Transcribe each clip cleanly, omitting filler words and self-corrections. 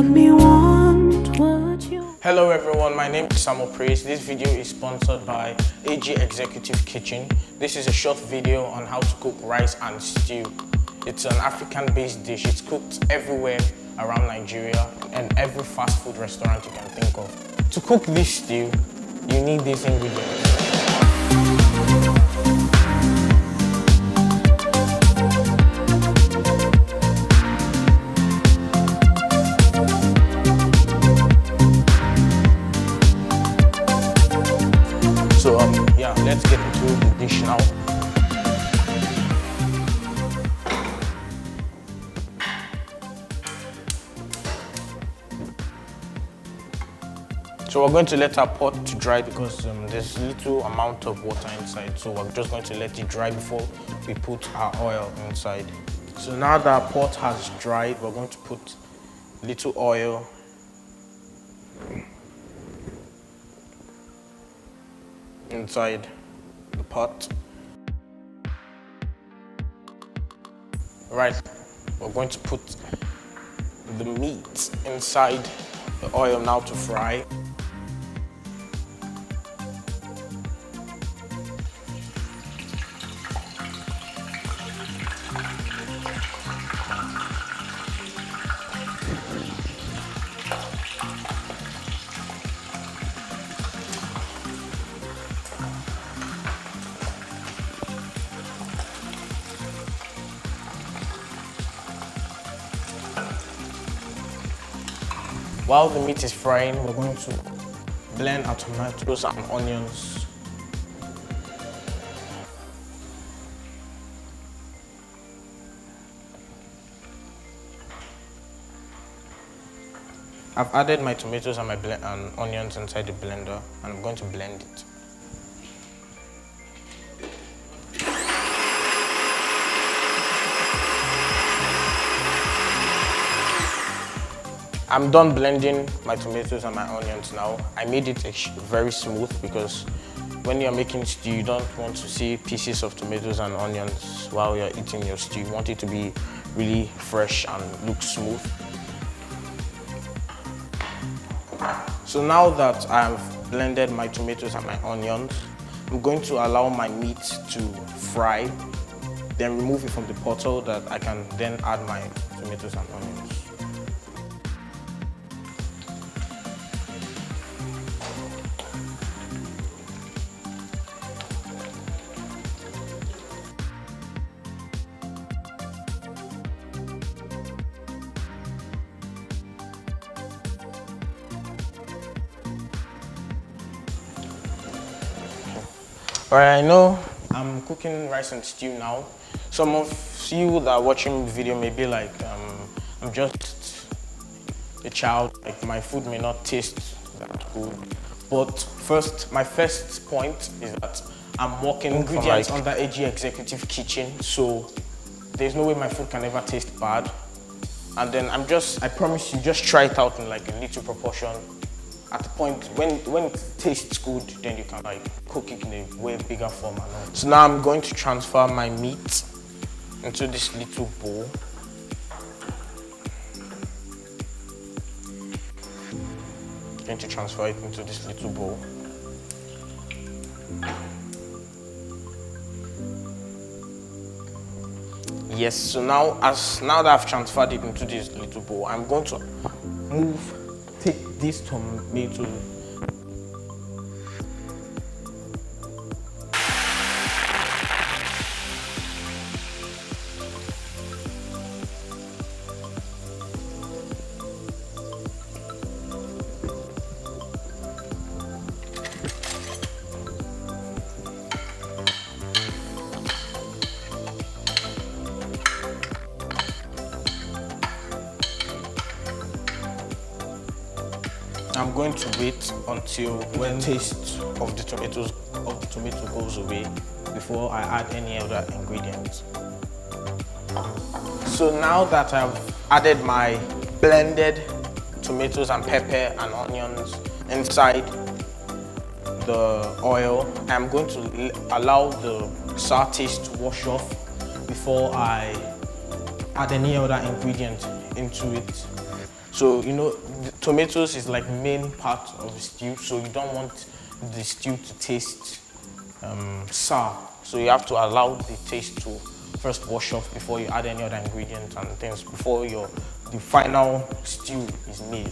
me want what you. Hello everyone, my name is Samuel Praise. This video is sponsored by AG Executive Kitchen. This is a short video on how to cook rice and stew. It's an African-based dish. It's cooked everywhere around Nigeria and every fast food restaurant you can think of. To cook this stew, you need these ingredients. So yeah, let's get into the dish now. So we're going to let our pot to dry because there's little amount of water inside. So we're just going to let it dry before we put our oil inside. So now that our pot has dried, we're going to put little oil inside the pot. Right, we're going to put the meat inside the oil now to fry. While the meat is frying, we're going to blend our tomatoes and onions. I've added my tomatoes and and onions inside the blender, and I'm going to blend it. I'm done blending my tomatoes and my onions now. I made it very smooth because when you're making stew, you don't want to see pieces of tomatoes and onions while you're eating your stew. You want it to be really fresh and look smooth. So now that I've blended my tomatoes and my onions, I'm going to allow my meat to fry, then remove it from the pot so that I can then add my tomatoes and onions. Alright, I know I'm cooking rice and stew now. Some of you that are watching the video may be like, I'm just a child, like my food may not taste that good. But my first point is that I'm working ingredients under AG Executive Kitchen, so there's no way my food can ever taste bad. And then I promise you, just try it out in like a little proportion. At the point when it tastes good, then you can like cook it in a way bigger form. So now I'm going to transfer my meat into this little bowl. Going to transfer it into this little bowl. Yes, so now that I've transferred it into this little bowl, I'm going to take this tomato . I'm going to wait until when the taste of the tomato goes away before I add any other ingredients. So now that I've added my blended tomatoes and pepper and onions inside the oil, I'm going to allow the sour taste to wash off before I add any other ingredient into it. So, you know, the tomatoes is like main part of the stew, so you don't want the stew to taste sour. So you have to allow the taste to first wash off before you add any other ingredients and things, before the final stew is made.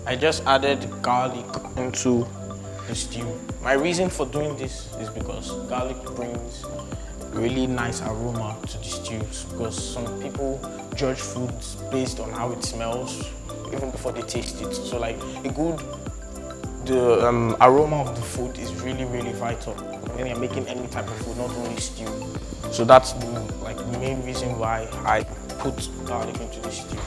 I just added garlic into the stew. My reason for doing this is because garlic brings really nice aroma to the stews, because some people judge foods based on how it smells even before they taste it. So like the aroma of the food is really vital when you're making any type of food, not only stew. So that's the main reason why I put garlic into the stew.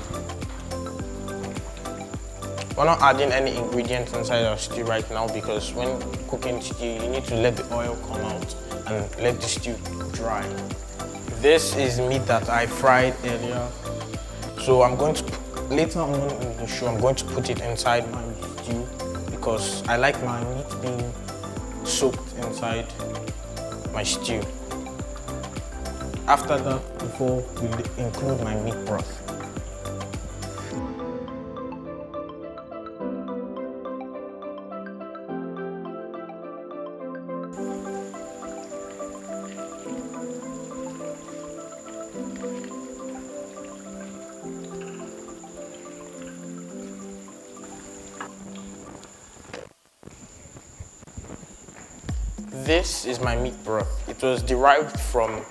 We're not adding any ingredients inside our stew right now, because when cooking stew, you need to let the oil come out and let the stew dry. This is meat that I fried earlier. So I'm going to, later on in the show, I'm going to put it inside my stew because I like my meat being soaked inside my stew. After that, before we include my meat broth. This is my meat broth. It was derived from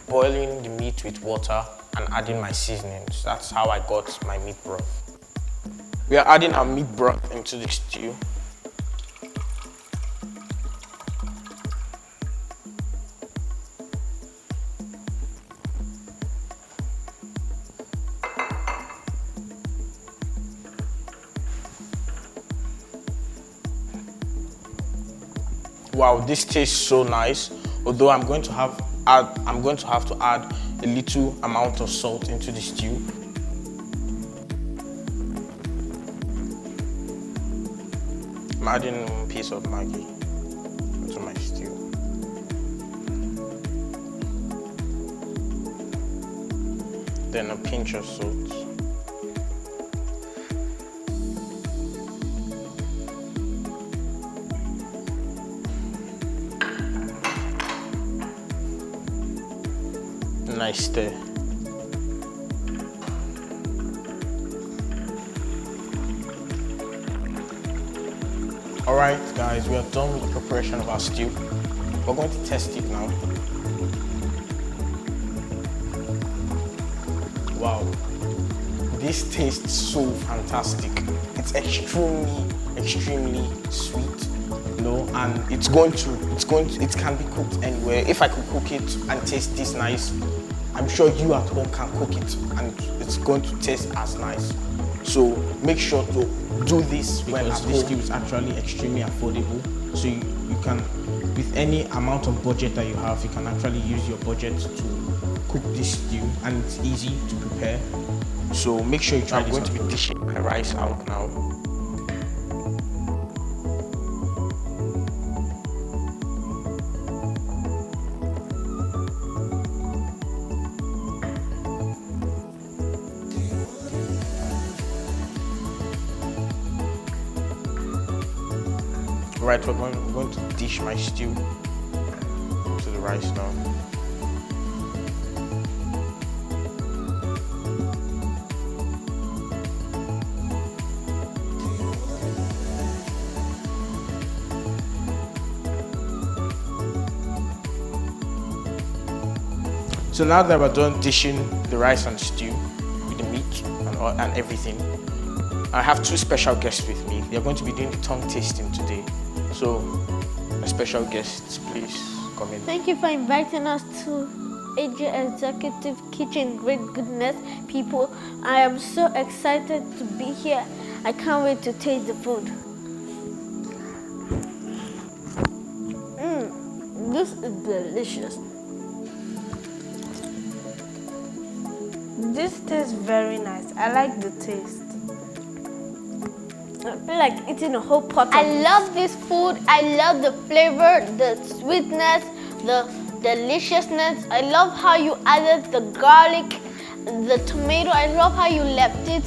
boiling the meat with water and adding my seasonings. That's how I got my meat broth. We are adding our meat broth into the stew. Wow, this tastes so nice. Although I'm going to have to add a little amount of salt into the stew. I'm adding a piece of Maggi into my stew. Then a pinch of salt. Nice stir. Alright guys, we are done with the preparation of our stew. We're going to test it now. Wow, this tastes so fantastic. It's extremely sweet, you know, and it can be cooked anywhere. If I could cook it and taste this nice, I'm sure you at home can cook it and it's going to taste as nice. So make sure to do this because this stew is actually extremely affordable. So you can, with any amount of budget that you have, you can actually use your budget to cook this stew, and it's easy to prepare. So make sure you try this. I'm going to be dishing my rice out now. Right, we're going to dish my stew to the rice now. So now that we're done dishing the rice and stew with the meat and everything, I have two special guests with me. They're going to be doing the tongue tasting today. So, my special guests, please come in. Thank you for inviting us to AJ Executive Kitchen. Great goodness, people. I am so excited to be here. I can't wait to taste the food. This is delicious. This tastes very nice. I like the taste. I feel like eating a whole pot of I love this food. I love the flavor, the sweetness, the deliciousness. I love how you added the garlic, the tomato. I love how you left it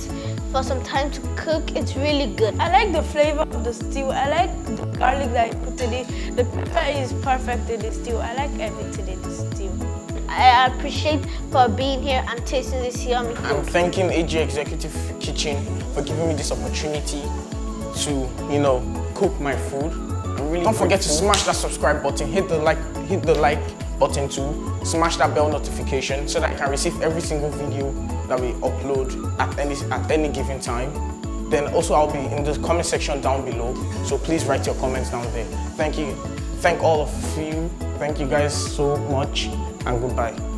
for some time to cook. It's really good. I like the flavor of the stew. I like the garlic that you put in it. The pepper is perfect in the stew. I like everything in the stew. I appreciate for being here and tasting this yummy food. I'm thanking AG Executive Kitchen for giving me this opportunity to, cook my food. Don't forget to smash that subscribe button, hit the like button too, smash that bell notification so that I can receive every single video that we upload at any given time. Then also I'll be in the comment section down below, so please write your comments down there. Thank you. Thank all of you. Thank you guys so much, and goodbye.